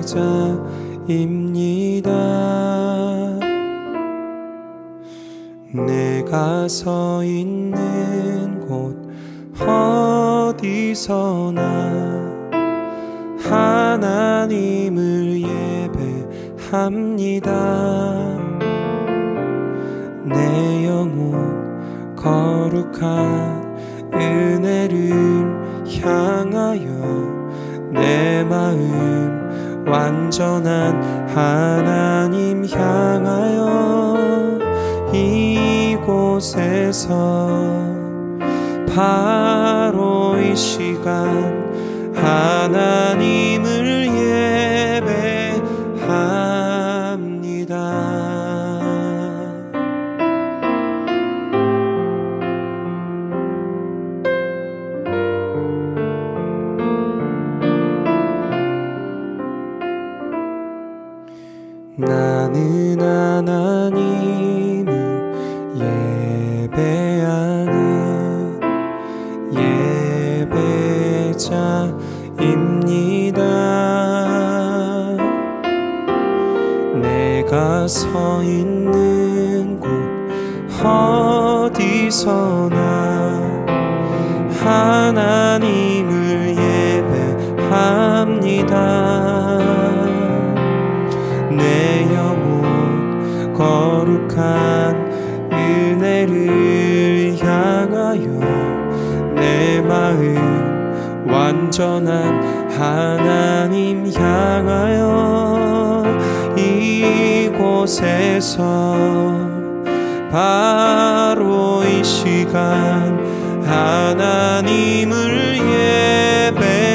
예배자입니다. 내가 서 있는 곳 어디서나 하나님을 예배합니다. 내 영혼 거룩한 은혜를 향하여 내 마음 완전한 하나님 향하여 이곳에서 바로 이 시간 하나님을 예배합니다. 나는 하나님을 예배하는 예배자입니다. 내가 서 있는 곳 어디서나 하나님을 예배합니다. 내 영혼 거룩한 은혜를 향하여 내 마음 완전한 하나님 향하여 이곳에서 바로 이 시간 하나님을 예배합니다.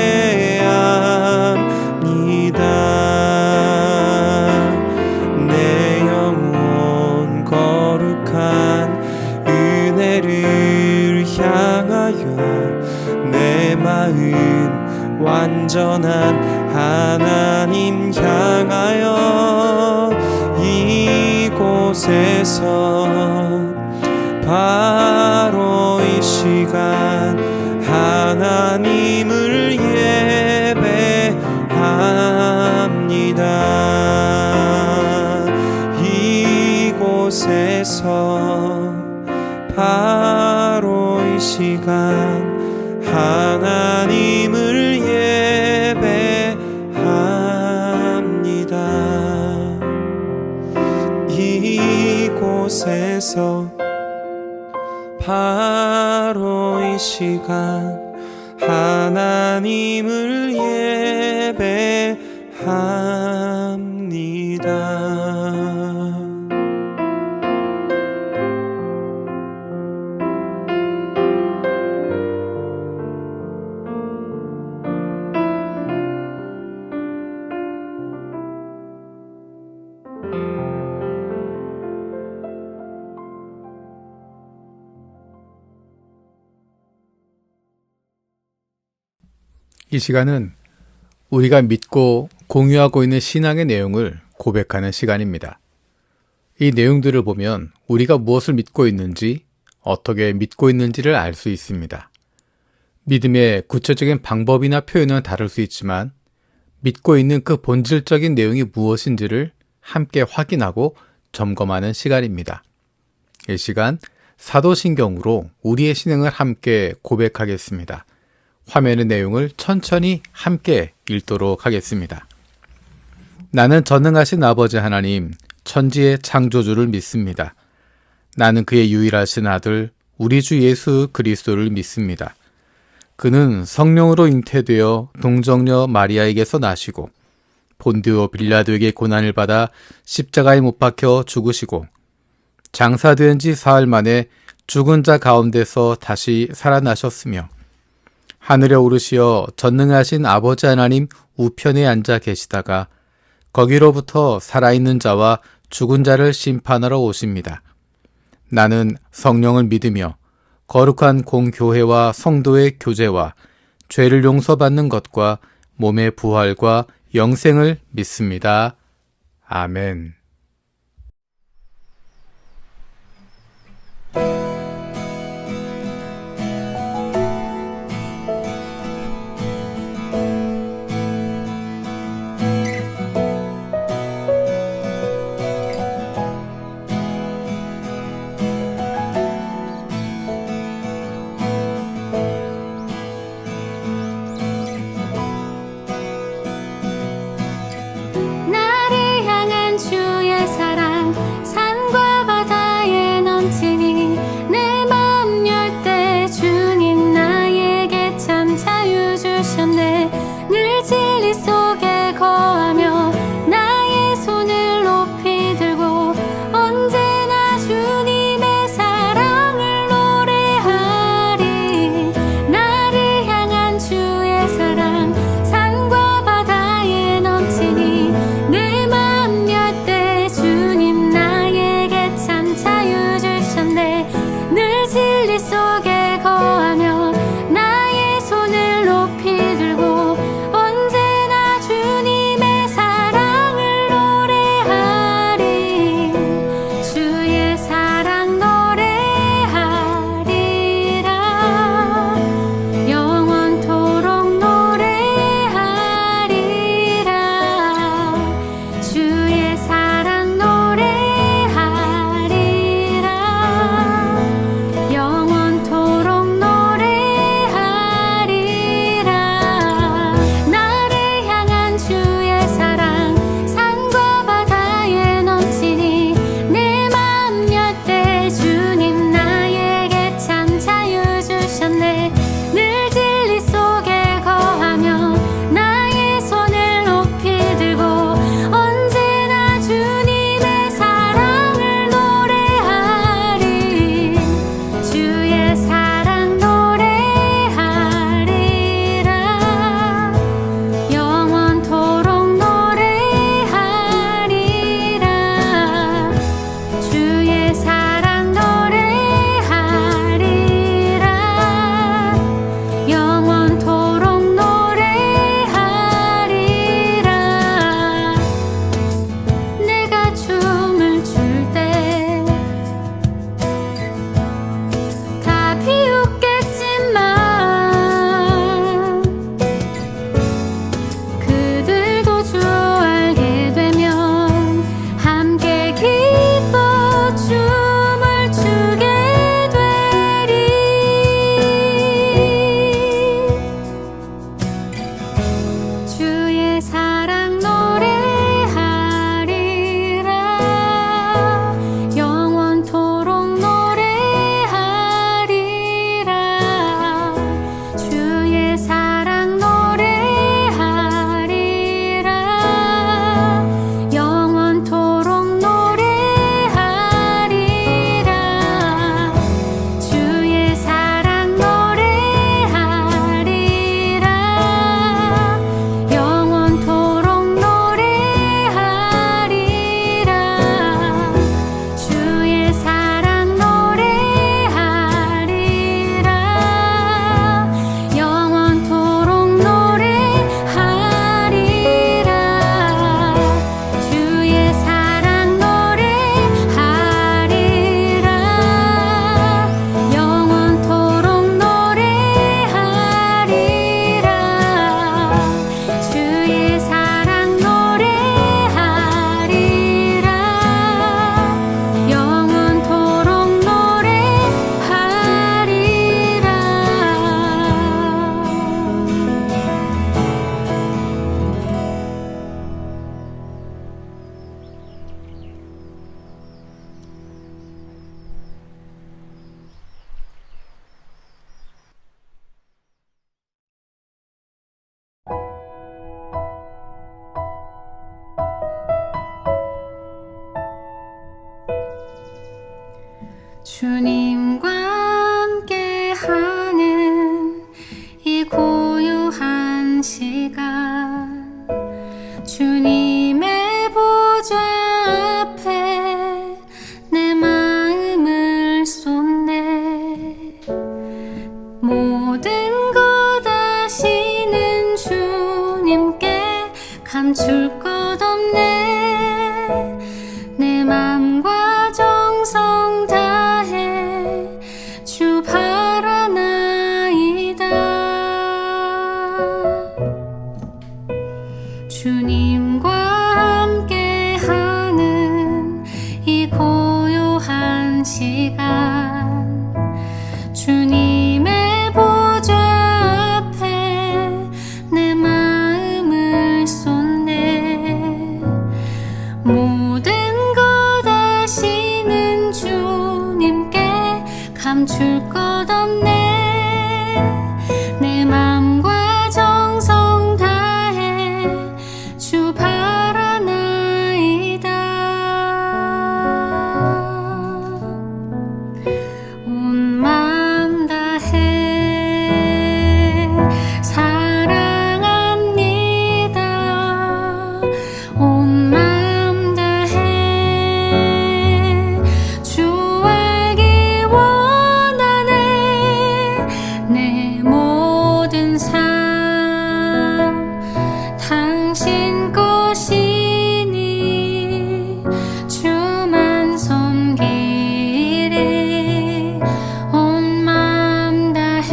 은혜를 향하여 내 마음 완전한 하나님 향하여 이곳에서 바로 이 시간 하나님을 예배합니다. 이곳에서 바로 이 시간 하나님을 예배합니다. 이곳에서 바로 이 시간 하나님을 예배합니다. 이 시간은 우리가 믿고 공유하고 있는 신앙의 내용을 고백하는 시간입니다. 이 내용들을 보면 우리가 무엇을 믿고 있는지, 어떻게 믿고 있는지를 알 수 있습니다. 믿음의 구체적인 방법이나 표현은 다를 수 있지만 믿고 있는 그 본질적인 내용이 무엇인지를 함께 확인하고 점검하는 시간입니다. 이 시간 사도신경으로 우리의 신앙을 함께 고백하겠습니다. 화면의 내용을 천천히 함께 읽도록 하겠습니다. 나는 전능하신 아버지 하나님, 천지의 창조주를 믿습니다. 나는 그의 유일하신 아들, 우리 주 예수 그리스도를 믿습니다. 그는 성령으로 잉태되어 동정녀 마리아에게서 나시고 본디오 빌라도에게 고난을 받아 십자가에 못 박혀 죽으시고 장사된 지 사흘 만에 죽은 자 가운데서 다시 살아나셨으며 하늘에 오르시어 전능하신 아버지 하나님 우편에 앉아 계시다가 거기로부터 살아있는 자와 죽은 자를 심판하러 오십니다. 나는 성령을 믿으며 거룩한 공교회와 성도의 교제와 죄를 용서받는 것과 몸의 부활과 영생을 믿습니다. 아멘. 주의 사랑 노래하리라 영원토록 노래하리라 주의 사랑 노래하리라 영원토록 노래하리라 주의 사랑 노래하리라 영원토록 노래하리라 주의 사랑 노래하리라 영원토록 노래하리라 주의 사랑 노래하리라 영원토록 노래하리라 주의 사랑 노래하리라 영원토록 주님과 함께하는 이 고요한 시간 주님의 보좌 앞에 내 마음을 쏟네 모든 것 아시는 주님께 감출 것 없네 내 맘과 정성 다해 주 바라나이다 주님과 함께하는 이 고요한 시간 주님의 보좌 앞에 내 마음을 쏟네 모든 것 아시는 주님께 감출 것 없네 내 맘과 정성 다해 주 바라나이다 온 맘 다해 사랑합니다 온 맘 다해 주 알기 원하네 내 모든 삶 당신 것이니 주만 섬기리 온 맘 다해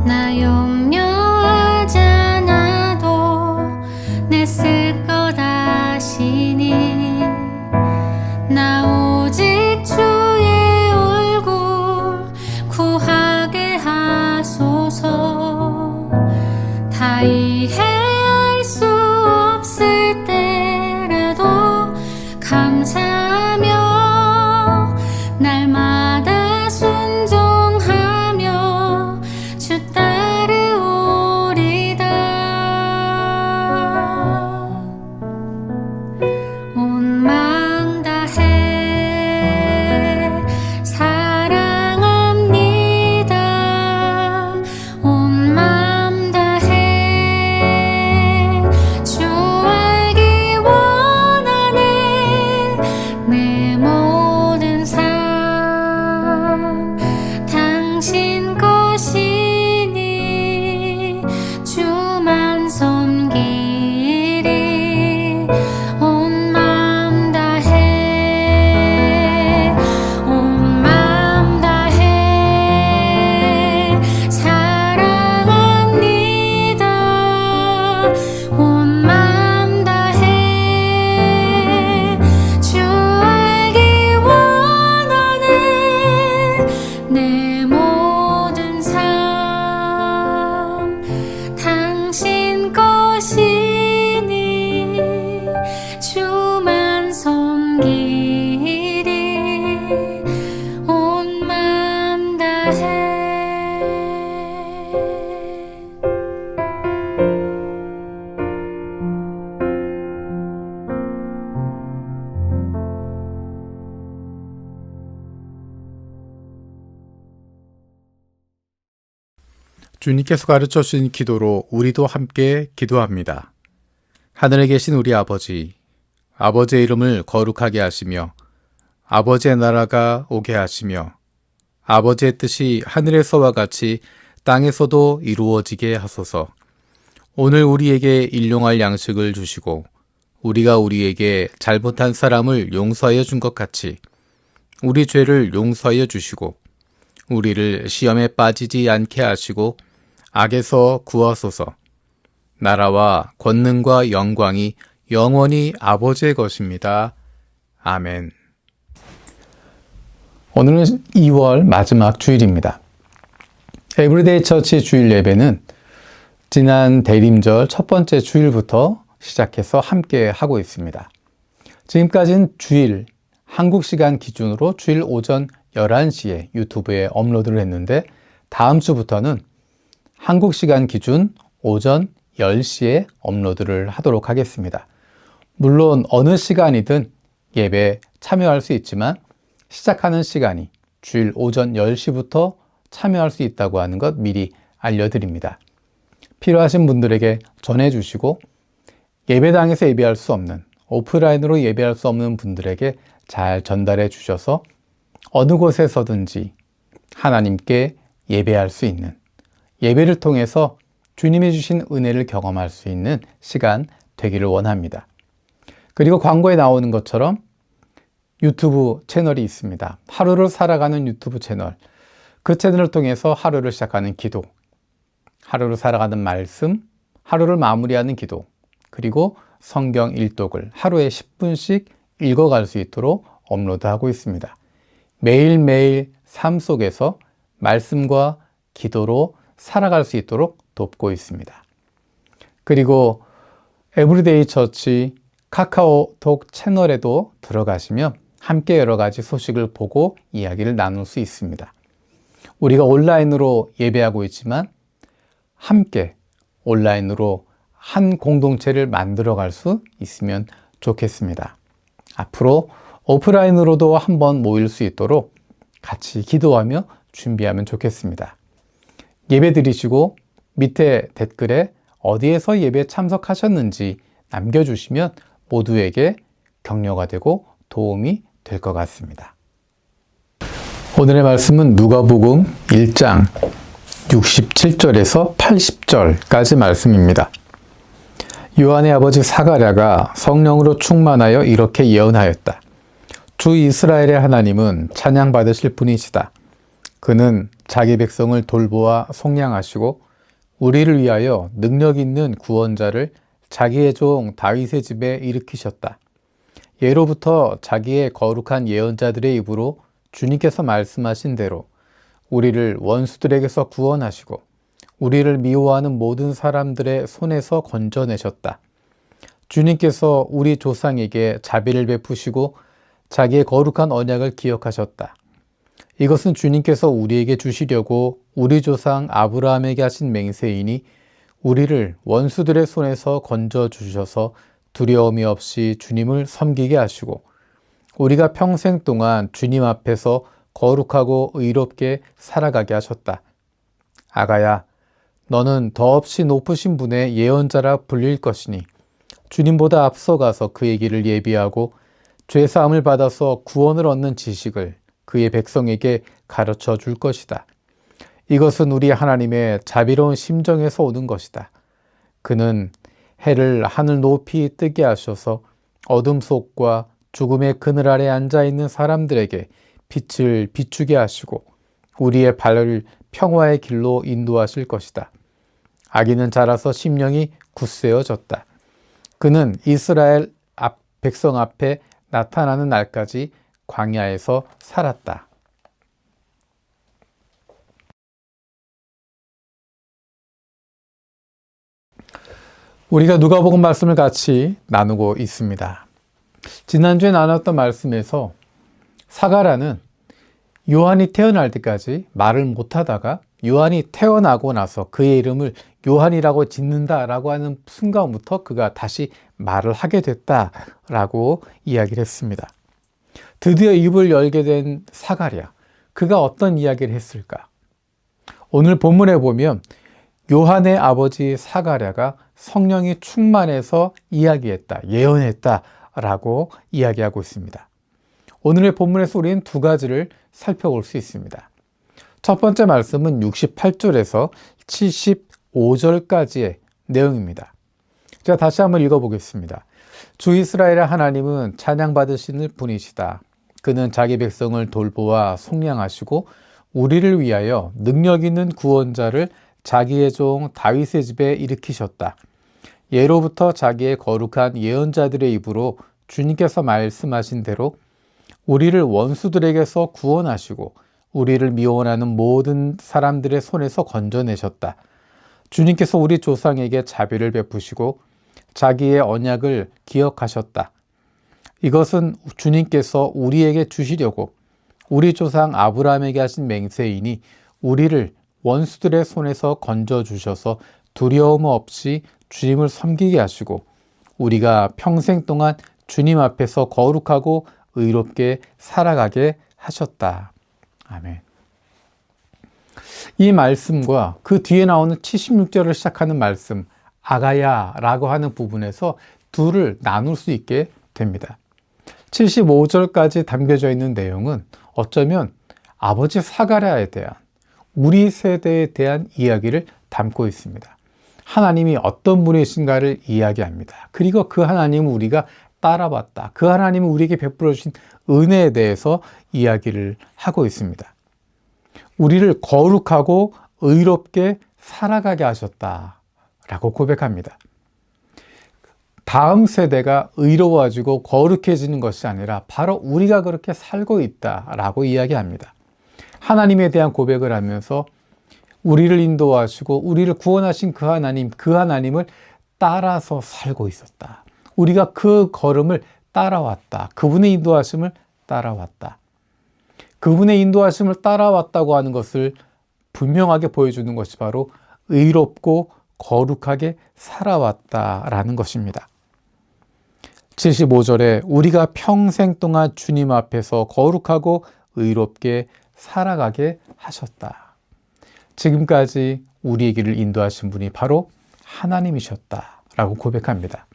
나 염려하지 않아도 내 쓸 것 아시니 나 오직 주의 얼굴 구하게 하소서 다 이해할 수 없을 때라도 감사하며 날마다 순종하며 주 따르오리다 온 맘 다해 사랑합니다 온 맘 다해 주 알기 원하네 내 모든 삶 당신 것이니 주만 섬기리 온 맘 다해 온 맘 다해 사랑합니다 온 맘 다해 주 알기 원하네 주님께서 가르쳐 주신 기도로 우리도 함께 기도합니다. 하늘에 계신 우리 아버지, 아버지의 이름을 거룩하게 하시며 아버지의 나라가 오게 하시며 아버지의 뜻이 하늘에서와 같이 땅에서도 이루어지게 하소서. 오늘 우리에게 일용할 양식을 주시고 우리가 우리에게 잘못한 사람을 용서하여 준 것 같이 우리 죄를 용서하여 주시고 우리를 시험에 빠지지 않게 하시고 악에서 구하소서. 나라와 권능과 영광이 영원히 아버지의 것입니다. 아멘. 오늘은 2월 마지막 주일입니다. 에브리데이 처치 주일 예배는 지난 대림절 첫 번째 주일부터 시작해서 함께 하고 있습니다. 지금까지는 주일, 한국 시간 기준으로 주일 오전 11시에 유튜브에 업로드를 했는데 다음 주부터는 한국 시간 기준 오전 10시에 업로드를 하도록 하겠습니다. 물론 어느 시간이든 예배 참여할 수 있지만 시작하는 시간이 주일 오전 10시부터 참여할 수 있다고 하는 것 미리 알려드립니다. 필요하신 분들에게 전해주시고 예배당에서 예배할 수 없는, 오프라인으로 예배할 수 없는 분들에게 잘 전달해 주셔서 어느 곳에서든지 하나님께 예배할 수 있는, 예배를 통해서 주님이 주신 은혜를 경험할 수 있는 시간 되기를 원합니다. 그리고 광고에 나오는 것처럼 유튜브 채널이 있습니다. 하루를 살아가는 유튜브 채널. 그 채널을 통해서 하루를 시작하는 기도, 하루를 살아가는 말씀, 하루를 마무리하는 기도, 그리고 성경 일독을 하루에 10분씩 읽어갈 수 있도록 업로드하고 있습니다. 매일매일 삶 속에서 말씀과 기도로 살아갈 수 있도록 돕고 있습니다. 그리고 에브리데이 처치 카카오톡 채널에도 들어가시면 함께 여러 가지 소식을 보고 이야기를 나눌 수 있습니다. 우리가 온라인으로 예배하고 있지만 함께 온라인으로 한 공동체를 만들어갈 수 있으면 좋겠습니다. 앞으로 오프라인으로도 한번 모일 수 있도록 같이 기도하며 준비하면 좋겠습니다. 예배 드리시고 밑에 댓글에 어디에서 예배 참석하셨는지 남겨주시면 모두에게 격려가 되고 도움이 될 것 같습니다. 오늘의 말씀은 누가복음 1장 67절에서 80절까지 말씀입니다. 요한의 아버지 사가랴가 성령으로 충만하여 이렇게 예언하였다. 주 이스라엘의 하나님은 찬양받으실 분이시다. 그는 자기 백성을 돌보아 속량하시고 우리를 위하여 능력 있는 구원자를 자기의 종 다윗의 집에 일으키셨다. 예로부터 자기의 거룩한 예언자들의 입으로 주님께서 말씀하신 대로 우리를 원수들에게서 구원하시고 우리를 미워하는 모든 사람들의 손에서 건져내셨다. 주님께서 우리 조상에게 자비를 베푸시고 자기의 거룩한 언약을 기억하셨다. 이것은 주님께서 우리에게 주시려고 우리 조상 아브라함에게 하신 맹세이니 우리를 원수들의 손에서 건져주셔서 두려움이 없이 주님을 섬기게 하시고 우리가 평생 동안 주님 앞에서 거룩하고 의롭게 살아가게 하셨다. 아가야, 너는 더없이 높으신 분의 예언자라 불릴 것이니 주님보다 앞서가서 그의 길을 예비하고 죄사함을 받아서 구원을 얻는 지식을 그의 백성에게 가르쳐 줄 것이다. 이것은 우리 하나님의 자비로운 심정에서 오는 것이다. 그는 해를 하늘 높이 뜨게 하셔서 어둠 속과 죽음의 그늘 아래 앉아있는 사람들에게 빛을 비추게 하시고 우리의 발을 평화의 길로 인도하실 것이다. 아기는 자라서 심령이 굳세어졌다. 그는 이스라엘 백성 앞에 나타나는 날까지 광야에서 살았다. 우리가 누가복음 말씀을 같이 나누고 있습니다. 지난주에 나눴던 말씀에서 사가랴는 요한이 태어날 때까지 말을 못하다가 요한이 태어나고 나서 그의 이름을 요한이라고 짓는다라고 하는 순간부터 그가 다시 말을 하게 됐다라고 이야기를 했습니다. 드디어 입을 열게 된 사가랴, 그가 어떤 이야기를 했을까? 오늘 본문에 보면 요한의 아버지 사가랴가 성령이 충만해서 이야기했다, 예언했다 라고 이야기하고 있습니다. 오늘의 본문에서 우리는 두 가지를 살펴볼 수 있습니다. 첫 번째 말씀은 68절에서 75절까지의 내용입니다. 제가 다시 한번 읽어보겠습니다. 주 이스라엘의 하나님은 찬양받으시는 분이시다. 그는 자기 백성을 돌보아 속량하시고 우리를 위하여 능력 있는 구원자를 자기의 종 다윗의 집에 일으키셨다. 예로부터 자기의 거룩한 예언자들의 입으로 주님께서 말씀하신 대로 우리를 원수들에게서 구원하시고 우리를 미워하는 모든 사람들의 손에서 건져내셨다. 주님께서 우리 조상에게 자비를 베푸시고 자기의 언약을 기억하셨다. 이것은 주님께서 우리에게 주시려고 우리 조상 아브라함에게 하신 맹세이니 우리를 원수들의 손에서 건져주셔서 두려움 없이 주님을 섬기게 하시고 우리가 평생 동안 주님 앞에서 거룩하고 의롭게 살아가게 하셨다. 아멘. 이 말씀과 그 뒤에 나오는 76절을 시작하는 말씀, 아가야라고 하는 부분에서 둘을 나눌 수 있게 됩니다. 75절까지 담겨져 있는 내용은 어쩌면 아버지 사가랴에 대한, 우리 세대에 대한 이야기를 담고 있습니다. 하나님이 어떤 분이신가를 이야기합니다. 그리고 그 하나님을 우리가 따라봤다. 그 하나님은 우리에게 베풀어 주신 은혜에 대해서 이야기를 하고 있습니다. 우리를 거룩하고 의롭게 살아가게 하셨다라고 고백합니다. 다음 세대가 의로워지고 거룩해지는 것이 아니라 바로 우리가 그렇게 살고 있다라고 이야기합니다. 하나님에 대한 고백을 하면서 우리를 인도하시고 우리를 구원하신 그 하나님을 따라서 살고 있었다. 우리가 그 걸음을 따라왔다. 그분의 인도하심을 따라왔다. 그분의 인도하심을 따라왔다고 하는 것을 분명하게 보여주는 것이 바로 의롭고 거룩하게 살아왔다라는 것입니다. 75절에 우리가 평생 동안 주님 앞에서 거룩하고 의롭게 살아가게 하셨다. 지금까지 우리의 길을 인도하신 분이 바로 하나님이셨다라고 고백합니다.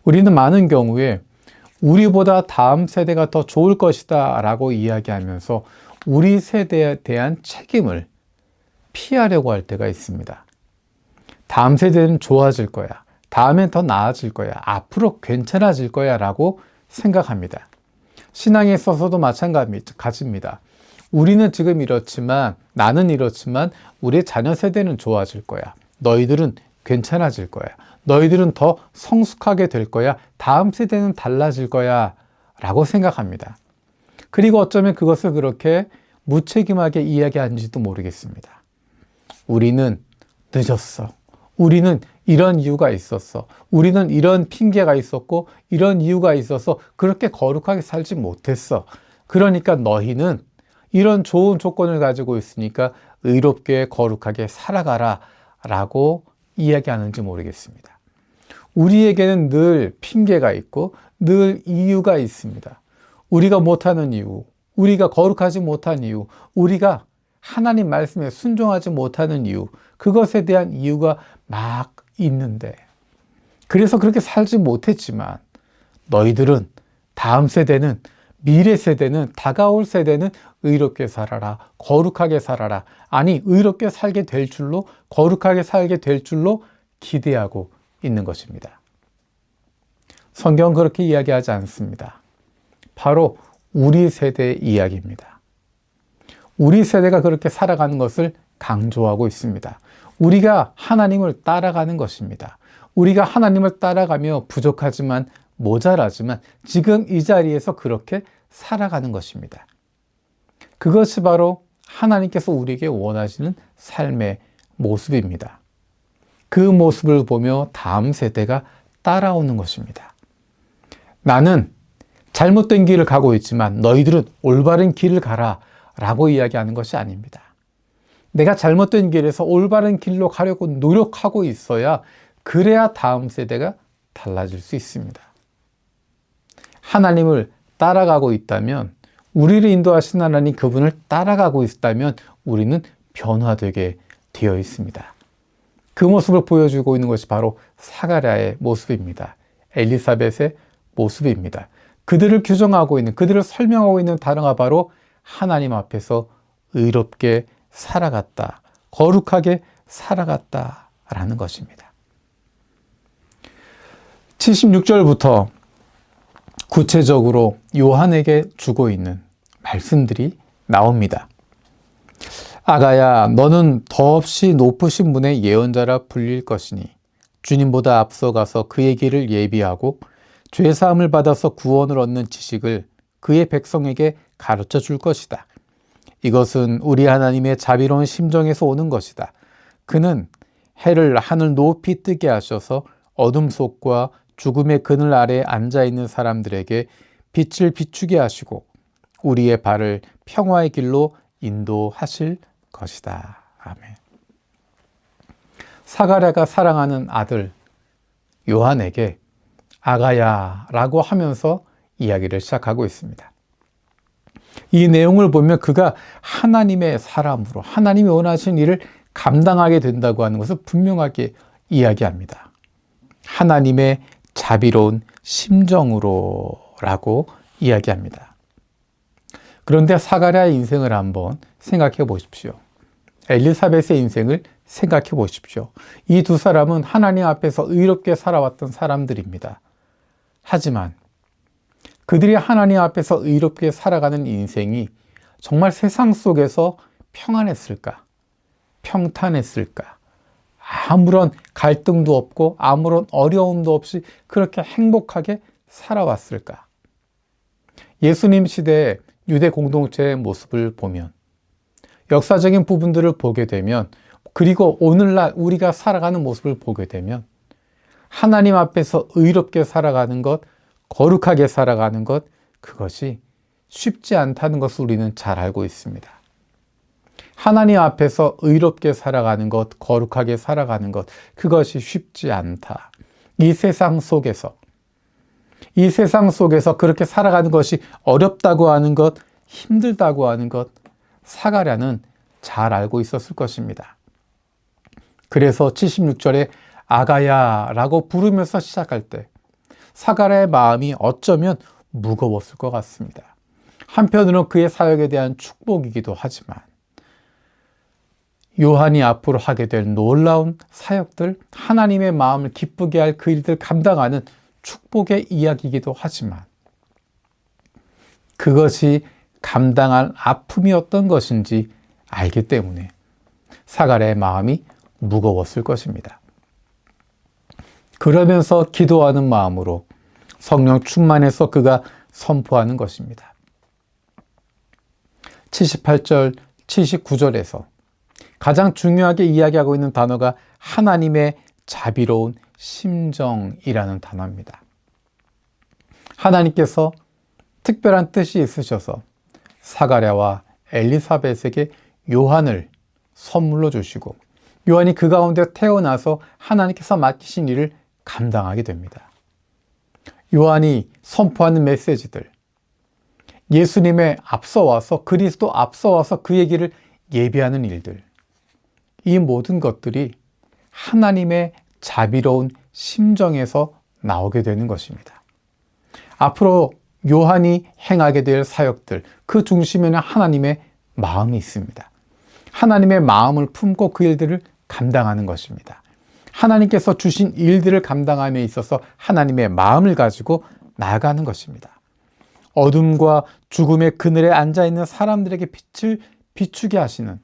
우리는 많은 경우에 우리보다 다음 세대가 더 좋을 것이다 라고 이야기하면서 우리 세대에 대한 책임을 피하려고 할 때가 있습니다. 다음 세대는 좋아질 거야. 다음엔 더 나아질 거야. 앞으로 괜찮아질 거야 라고 생각합니다. 신앙에 있어서도 마찬가지입니다. 우리는 지금 이렇지만, 나는 이렇지만 우리의 자녀 세대는 좋아질 거야. 너희들은 괜찮아질 거야. 너희들은 더 성숙하게 될 거야. 다음 세대는 달라질 거야 라고 생각합니다. 그리고 어쩌면 그것을 그렇게 무책임하게 이야기하는지도 모르겠습니다. 우리는 늦었어. 우리는 이런 이유가 있었어. 우리는 이런 핑계가 있었고 이런 이유가 있어서 그렇게 거룩하게 살지 못했어. 그러니까 너희는 이런 좋은 조건을 가지고 있으니까 의롭게 거룩하게 살아가라 라고 이야기하는지 모르겠습니다. 우리에게는 늘 핑계가 있고 늘 이유가 있습니다. 우리가 못하는 이유, 우리가 거룩하지 못한 이유, 우리가 하나님 말씀에 순종하지 못하는 이유, 그것에 대한 이유가 막 있는데, 그래서 그렇게 살지 못했지만 너희들은, 다음 세대는, 미래 세대는, 다가올 세대는 의롭게 살아라, 거룩하게 살아라, 아니 의롭게 살게 될 줄로, 거룩하게 살게 될 줄로 기대하고 있는 것입니다. 성경은 그렇게 이야기하지 않습니다. 바로 우리 세대의 이야기입니다. 우리 세대가 그렇게 살아가는 것을 강조하고 있습니다. 우리가 하나님을 따라가는 것입니다. 우리가 하나님을 따라가며 부족하지만, 모자라지만 지금 이 자리에서 그렇게 살아가는 것입니다. 그것이 바로 하나님께서 우리에게 원하시는 삶의 모습입니다. 그 모습을 보며 다음 세대가 따라오는 것입니다. 나는 잘못된 길을 가고 있지만 너희들은 올바른 길을 가라 라고 이야기하는 것이 아닙니다. 내가 잘못된 길에서 올바른 길로 가려고 노력하고 있어야, 그래야 다음 세대가 달라질 수 있습니다. 하나님을 따라가고 있다면, 우리를 인도하신 하나님 그분을 따라가고 있다면 우리는 변화되게 되어 있습니다. 그 모습을 보여주고 있는 것이 바로 사가랴의 모습입니다. 엘리사벳의 모습입니다. 그들을 규정하고 있는, 그들을 설명하고 있는 단어가 바로 하나님 앞에서 의롭게 살아갔다, 거룩하게 살아갔다라는 것입니다. 76절부터 구체적으로 요한에게 주고 있는 말씀들이 나옵니다. 아가야, 너는 더없이 높으신 분의 예언자라 불릴 것이니 주님보다 앞서가서 그의 길을 예비하고 죄사함을 받아서 구원을 얻는 지식을 그의 백성에게 가르쳐 줄 것이다. 이것은 우리 하나님의 자비로운 심정에서 오는 것이다. 그는 해를 하늘 높이 뜨게 하셔서 어둠 속과 죽음의 그늘 아래에 앉아있는 사람들에게 빛을 비추게 하시고 우리의 발을 평화의 길로 인도하실 것이다. 아멘. 사가랴가 사랑하는 아들 요한에게 아가야라고 하면서 이야기를 시작하고 있습니다. 이 내용을 보면 그가 하나님의 사람으로 하나님이 원하신 일을 감당하게 된다고 하는 것을 분명하게 이야기합니다. 하나님의 자비로운 심정으로라고 이야기합니다. 그런데 사가랴의 인생을 한번 생각해 보십시오. 엘리사벳의 인생을 생각해 보십시오. 이 두 사람은 하나님 앞에서 의롭게 살아왔던 사람들입니다. 하지만 그들이 하나님 앞에서 의롭게 살아가는 인생이 정말 세상 속에서 평안했을까? 평탄했을까? 아무런 갈등도 없고 아무런 어려움도 없이 그렇게 행복하게 살아왔을까? 예수님 시대의 유대 공동체의 모습을 보면, 역사적인 부분들을 보게 되면, 그리고 오늘날 우리가 살아가는 모습을 보게 되면 하나님 앞에서 의롭게 살아가는 것, 거룩하게 살아가는 것, 그것이 쉽지 않다는 것을 우리는 잘 알고 있습니다. 하나님 앞에서 의롭게 살아가는 것, 거룩하게 살아가는 것, 그것이 쉽지 않다. 이 세상 속에서 그렇게 살아가는 것이 어렵다고 하는 것, 힘들다고 하는 것, 사가랴는 잘 알고 있었을 것입니다. 그래서 76절에 아가야라고 부르면서 시작할 때 사가랴의 마음이 어쩌면 무거웠을 것 같습니다. 한편으로는 그의 사역에 대한 축복이기도 하지만 요한이 앞으로 하게 될 놀라운 사역들, 하나님의 마음을 기쁘게 할 그 일들 감당하는 축복의 이야기이기도 하지만 그것이 감당할 아픔이 어떤 것인지 알기 때문에 사가랴의 마음이 무거웠을 것입니다. 그러면서 기도하는 마음으로 성령 충만해서 그가 선포하는 것입니다. 78절, 79절에서 가장 중요하게 이야기하고 있는 단어가 하나님의 자비로운 심정이라는 단어입니다. 하나님께서 특별한 뜻이 있으셔서 사가랴와 엘리사벳에게 요한을 선물로 주시고 요한이 그 가운데 태어나서 하나님께서 맡기신 일을 감당하게 됩니다. 요한이 선포하는 메시지들, 예수님의 앞서와서 그리스도 앞서와서 그의 길을 예비하는 일들, 이 모든 것들이 하나님의 자비로운 심정에서 나오게 되는 것입니다. 앞으로 요한이 행하게 될 사역들, 그 중심에는 하나님의 마음이 있습니다. 하나님의 마음을 품고 그 일들을 감당하는 것입니다. 하나님께서 주신 일들을 감당함에 있어서 하나님의 마음을 가지고 나아가는 것입니다. 어둠과 죽음의 그늘에 앉아있는 사람들에게 빛을 비추게 하시는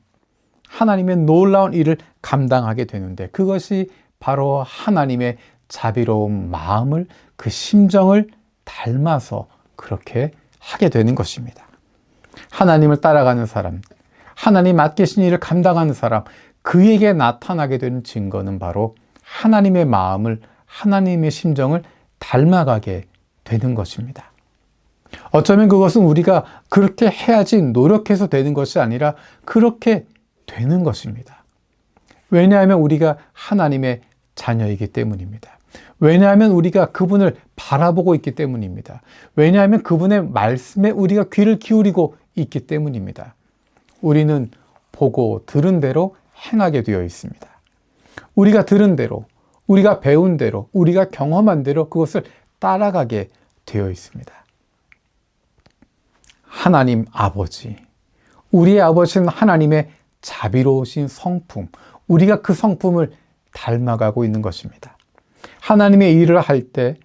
하나님의 놀라운 일을 감당하게 되는데 그것이 바로 하나님의 자비로운 마음을, 그 심정을 닮아서 그렇게 하게 되는 것입니다. 하나님을 따라가는 사람, 하나님 맡기신 일을 감당하는 사람, 그에게 나타나게 되는 증거는 바로 하나님의 마음을, 하나님의 심정을 닮아가게 되는 것입니다. 어쩌면 그것은 우리가 그렇게 해야지 노력해서 되는 것이 아니라 그렇게 되는 것입니다. 왜냐하면 우리가 하나님의 자녀이기 때문입니다. 왜냐하면 우리가 그분을 바라보고 있기 때문입니다. 왜냐하면 그분의 말씀에 우리가 귀를 기울이고 있기 때문입니다. 우리는 보고 들은 대로 행하게 되어 있습니다. 우리가 들은 대로, 우리가 배운 대로, 우리가 경험한 대로 그것을 따라가게 되어 있습니다. 하나님 아버지, 우리의 아버지는 하나님의 자비로우신 성품, 우리가 그 성품을 닮아가고 있는 것입니다. 하나님의 일을 할 때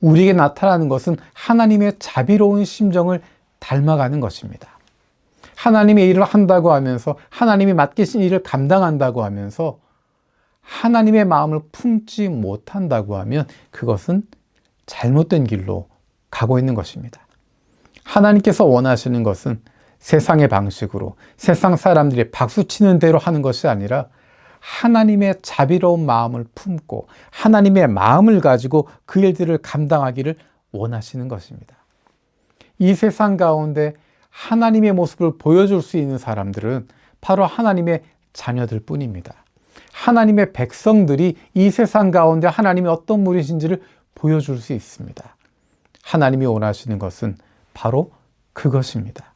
우리에게 나타나는 것은 하나님의 자비로운 심정을 닮아가는 것입니다. 하나님의 일을 한다고 하면서, 하나님이 맡기신 일을 감당한다고 하면서 하나님의 마음을 품지 못한다고 하면 그것은 잘못된 길로 가고 있는 것입니다. 하나님께서 원하시는 것은 세상의 방식으로, 세상 사람들이 박수치는 대로 하는 것이 아니라 하나님의 자비로운 마음을 품고 하나님의 마음을 가지고 그 일들을 감당하기를 원하시는 것입니다. 이 세상 가운데 하나님의 모습을 보여줄 수 있는 사람들은 바로 하나님의 자녀들 뿐입니다. 하나님의 백성들이 이 세상 가운데 하나님이 어떤 분이신지를 보여줄 수 있습니다. 하나님이 원하시는 것은 바로 그것입니다.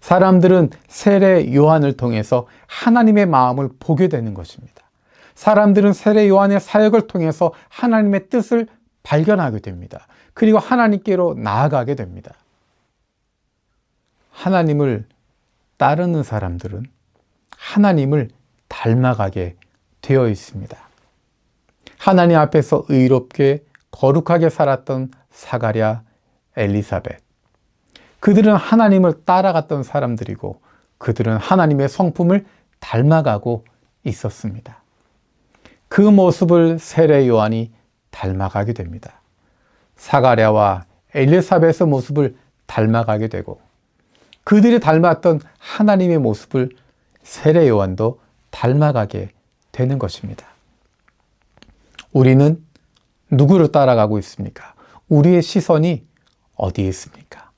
사람들은 세례 요한을 통해서 하나님의 마음을 보게 되는 것입니다. 사람들은 세례 요한의 사역을 통해서 하나님의 뜻을 발견하게 됩니다. 그리고 하나님께로 나아가게 됩니다. 하나님을 따르는 사람들은 하나님을 닮아가게 되어 있습니다. 하나님 앞에서 의롭게 거룩하게 살았던 사가랴, 엘리사벳, 그들은 하나님을 따라갔던 사람들이고 그들은 하나님의 성품을 닮아가고 있었습니다. 그 모습을 세례 요한이 닮아가게 됩니다. 사가랴와 엘리사벳의 모습을 닮아가게 되고 그들이 닮았던 하나님의 모습을 세례 요한도 닮아가게 되는 것입니다. 우리는 누구를 따라가고 있습니까? 우리의 시선이 어디에 있습니까?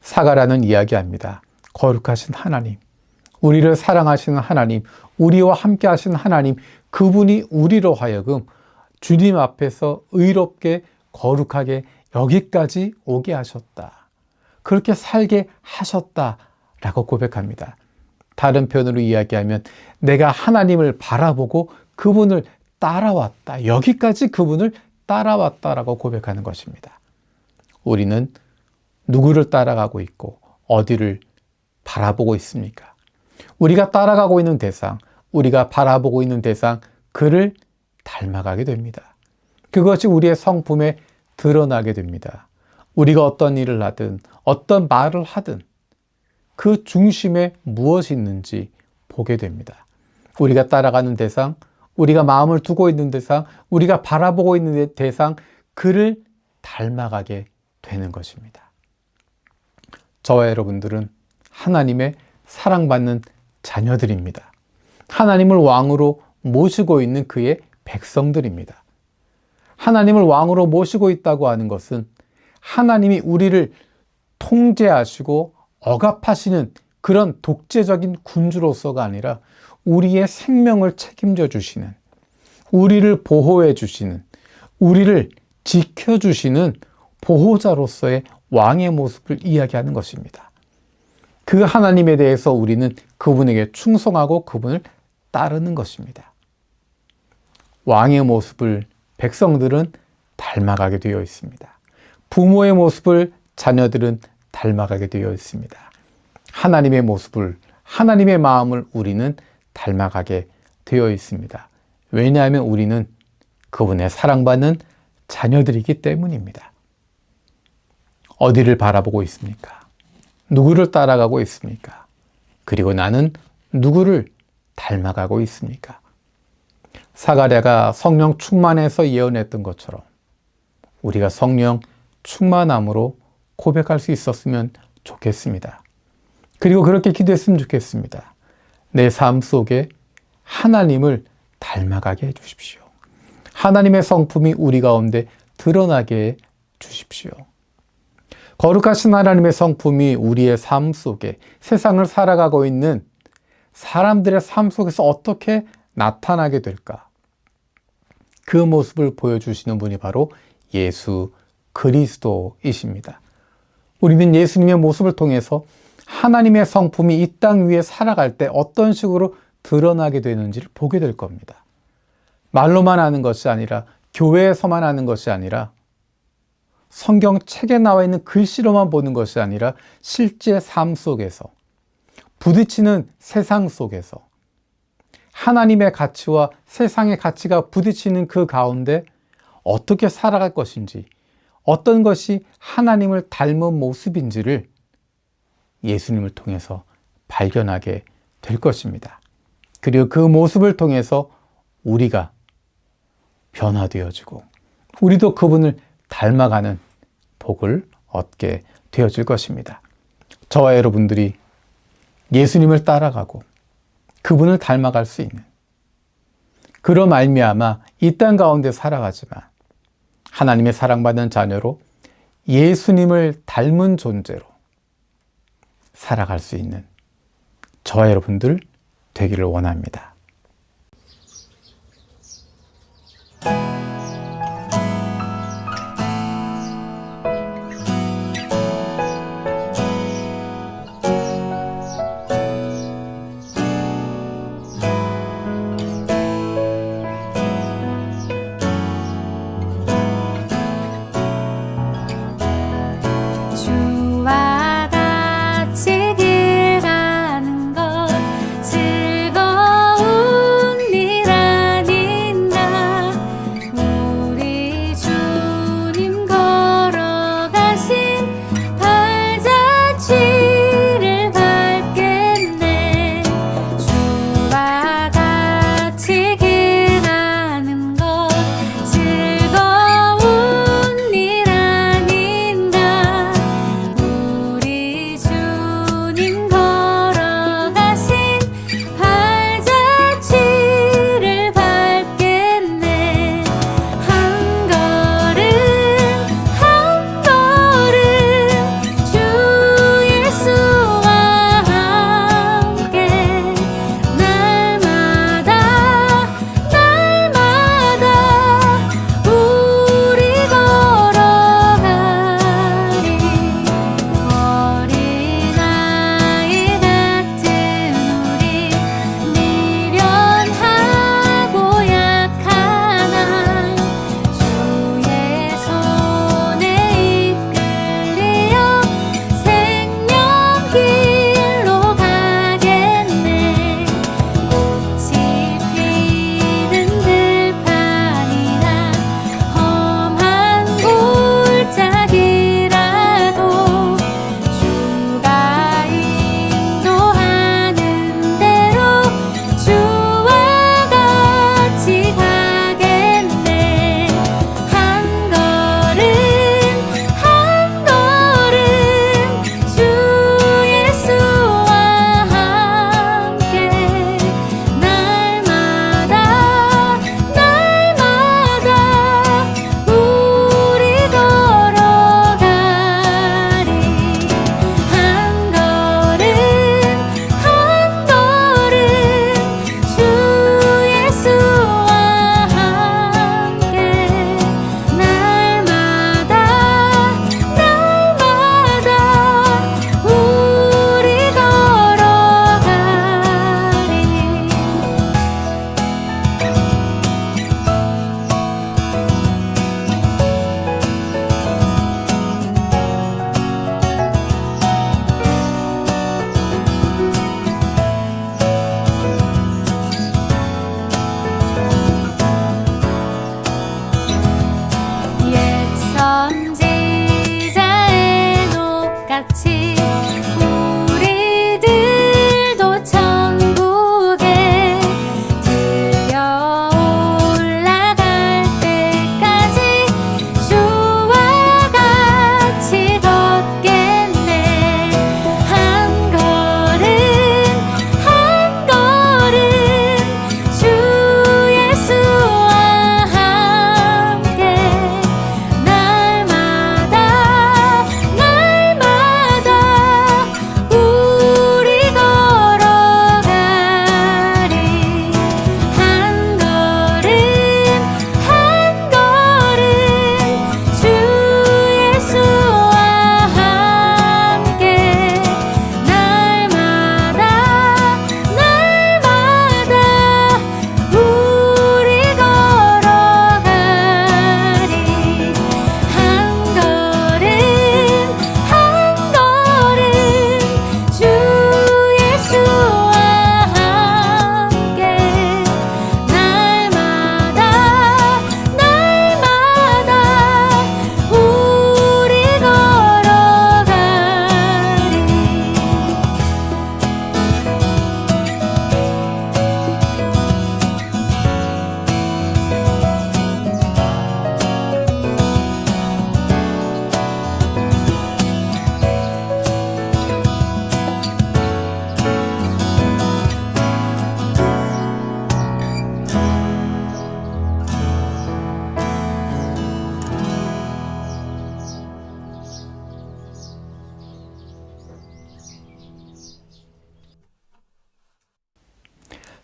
사가랴는 이야기합니다. 거룩하신 하나님, 우리를 사랑하시는 하나님, 우리와 함께 하시는 하나님, 그분이 우리로 하여금 주님 앞에서 의롭게 거룩하게 여기까지 오게 하셨다. 그렇게 살게 하셨다라고 고백합니다. 다른 표현으로 이야기하면 내가 하나님을 바라보고 그분을 따라왔다. 여기까지 그분을 따라왔다라고 고백하는 것입니다. 우리는 누구를 따라가고 있고 어디를 바라보고 있습니까? 우리가 따라가고 있는 대상, 우리가 바라보고 있는 대상, 그를 닮아가게 됩니다. 그것이 우리의 성품에 드러나게 됩니다. 우리가 어떤 일을 하든 어떤 말을 하든 그 중심에 무엇이 있는지 보게 됩니다. 우리가 따라가는 대상, 우리가 마음을 두고 있는 대상, 우리가 바라보고 있는 대상, 그를 닮아가게 되는 것입니다. 저와 여러분들은 하나님의 사랑받는 자녀들입니다. 하나님을 왕으로 모시고 있는 그의 백성들입니다. 하나님을 왕으로 모시고 있다고 하는 것은 하나님이 우리를 통제하시고 억압하시는 그런 독재적인 군주로서가 아니라 우리의 생명을 책임져 주시는, 우리를 보호해 주시는, 우리를 지켜주시는 보호자로서의 왕의 모습을 이야기하는 것입니다. 그 하나님에 대해서 우리는 그분에게 충성하고 그분을 따르는 것입니다. 왕의 모습을 백성들은 닮아가게 되어 있습니다. 부모의 모습을 자녀들은 닮아가게 되어 있습니다. 하나님의 모습을, 하나님의 마음을 우리는 닮아가게 되어 있습니다. 왜냐하면 우리는 그분의 사랑받는 자녀들이기 때문입니다. 어디를 바라보고 있습니까? 누구를 따라가고 있습니까? 그리고 나는 누구를 닮아가고 있습니까? 사가랴가 성령 충만해서 예언했던 것처럼 우리가 성령 충만함으로 고백할 수 있었으면 좋겠습니다. 그리고 그렇게 기도했으면 좋겠습니다. 내 삶 속에 하나님을 닮아가게 해주십시오. 하나님의 성품이 우리 가운데 드러나게 해 주십시오. 거룩하신 하나님의 성품이 우리의 삶 속에, 세상을 살아가고 있는 사람들의 삶 속에서 어떻게 나타나게 될까? 그 모습을 보여주시는 분이 바로 예수 그리스도이십니다. 우리는 예수님의 모습을 통해서 하나님의 성품이 이 땅 위에 살아갈 때 어떤 식으로 드러나게 되는지를 보게 될 겁니다. 말로만 하는 것이 아니라 교회에서만 하는 것이 아니라 성경 책에 나와 있는 글씨로만 보는 것이 아니라 실제 삶 속에서 부딪히는 세상 속에서 하나님의 가치와 세상의 가치가 부딪히는 그 가운데 어떻게 살아갈 것인지, 어떤 것이 하나님을 닮은 모습인지를 예수님을 통해서 발견하게 될 것입니다. 그리고 그 모습을 통해서 우리가 변화되어지고 우리도 그분을 닮아가는 복을 얻게 되어질 것입니다. 저와 여러분들이 예수님을 따라가고 그분을 닮아갈 수 있는, 그런 말미암아 이 땅 가운데 살아가지만 하나님의 사랑받는 자녀로 예수님을 닮은 존재로 살아갈 수 있는 저와 여러분들 되기를 원합니다. 주와 같이 길 가는 것 즐거운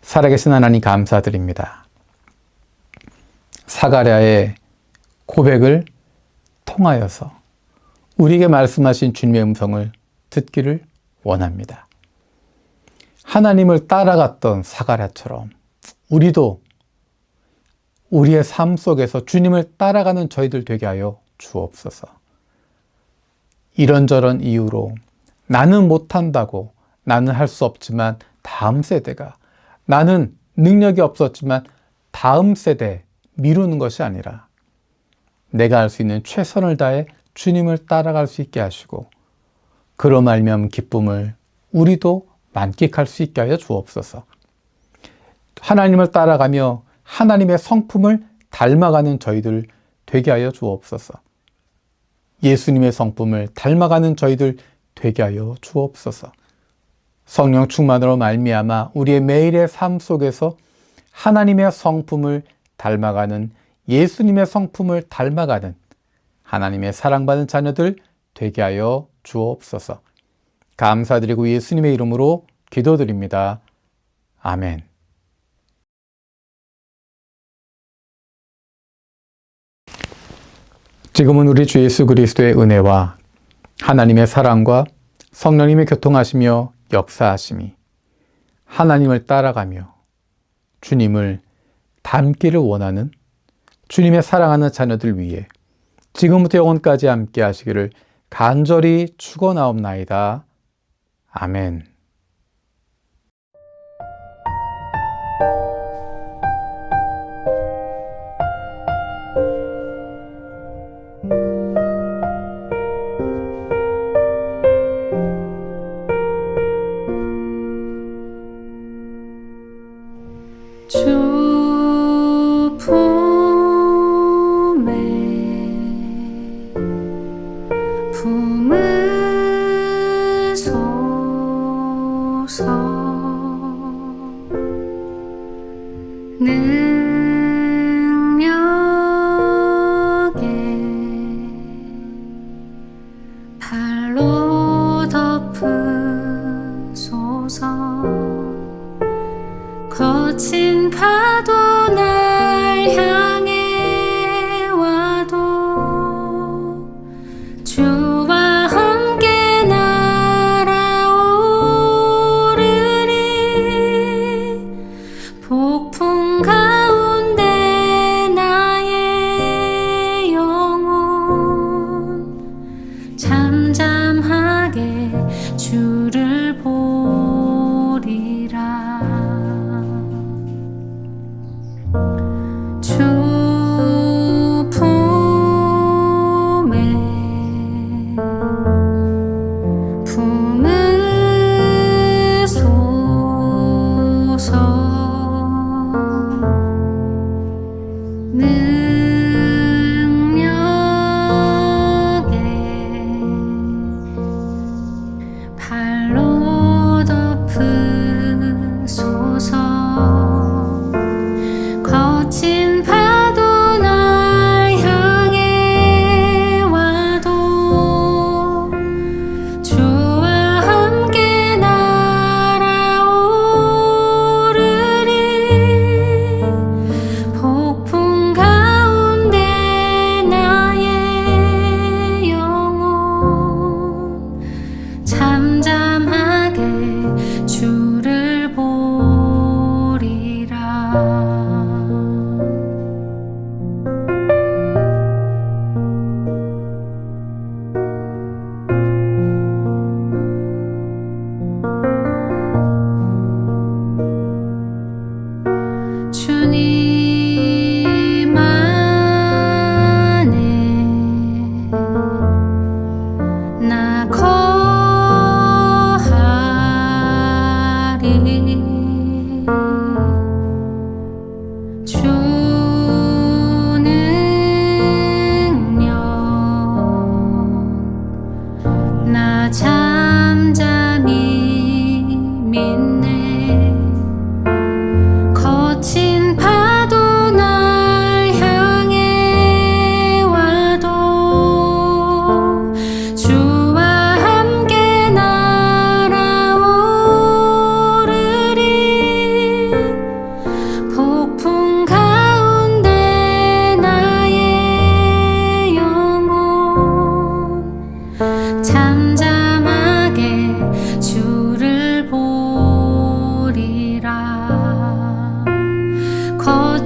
살아계신 하나님 감사드립니다. 사가랴의 고백을 통하여서 우리에게 말씀하신 주님의 음성을 듣기를 원합니다. 하나님을 따라갔던 사가랴처럼 우리도 우리의 삶 속에서 주님을 따라가는 저희들 되게 하여 주옵소서. 이런저런 이유로 나는 못한다고, 나는 할 수 없지만 다음 세대가, 나는 능력이 없었지만 다음 세대 미루는 것이 아니라 내가 할 수 있는 최선을 다해 주님을 따라갈 수 있게 하시고 그로 말미암은 기쁨을 우리도 만끽할 수 있게 하여 주옵소서. 하나님을 따라가며 하나님의 성품을 닮아가는 저희들 되게 하여 주옵소서. 예수님의 성품을 닮아가는 저희들 되게 하여 주옵소서. 성령 충만으로 말미암아 우리의 매일의 삶 속에서 하나님의 성품을 닮아가는, 예수님의 성품을 닮아가는 하나님의 사랑받는 자녀들 되게 하여 주옵소서. 감사드리고 예수님의 이름으로 기도드립니다. 아멘. 지금은 우리 주 예수 그리스도의 은혜와 하나님의 사랑과 성령님의 교통하시며 역사하심이 하나님을 따라가며 주님을 닮기를 원하는 주님의 사랑하는 자녀들 위해 지금부터 영원까지 함께 하시기를 간절히 축원하옵나이다. 아멘. 주 품에 품으소서. 능력에 발로 덮으소서. 거친 파도 날 향해 와도 주와 함께 날아오르리. 폭풍 가운데 나의 영혼 잠잠하게 주를 보리라. 주 품에 품으소서. 능력에 발로 덮으소서. 거친 파도 날 향해 와도 주와 함께 날아오르리.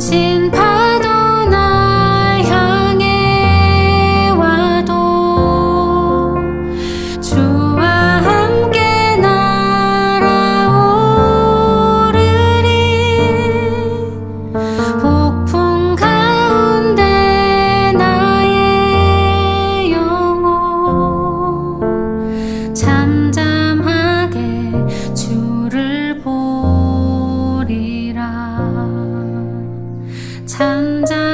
거친 파도 날 향해 와도 주와 함께 날아오르리. 폭풍 가운데 나의 영혼 잠잠하게 주를 보리라. 잠잠